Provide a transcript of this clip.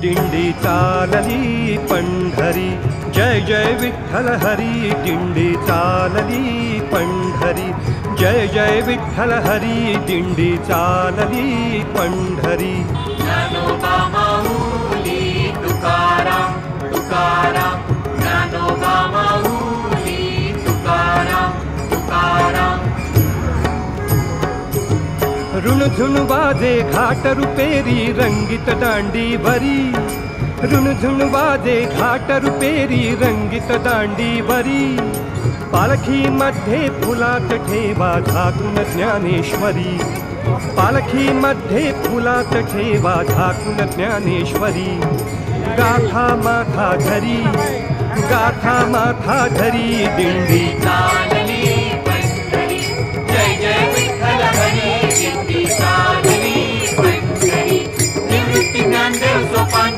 दिंडी चालली पंढरी, जय जय विठ्ठल हरी. दिंडी चालली पंढरी, जय जय विठ्ठल हरी. दिंडी चालली पंढरी. ज्ञानोबा माऊली तुकाराम तुकाराम, ज्ञानोबा माऊली तुकाराम तुकाराम. ऋणझुण वाजे घाट रुपेरी रंगीत दांडी वरी. ऋणझुण वाजे घाट रुपेरी रंगीत दांडी वरी. पालखी मध्ये फुलात ठेवा झाकून ज्ञानेश्वरी. पालखी मध्ये फुलात ठेवा झाकून ज्ञानेश्वरी. गाथा माथा धरी, गाथा माथा धरी. दिंडी चालली पंढरी, जय जय विठ्ठल हरी. दिंडी चालली पंढरी, निवृत्ती ज्ञानदेव सोपान.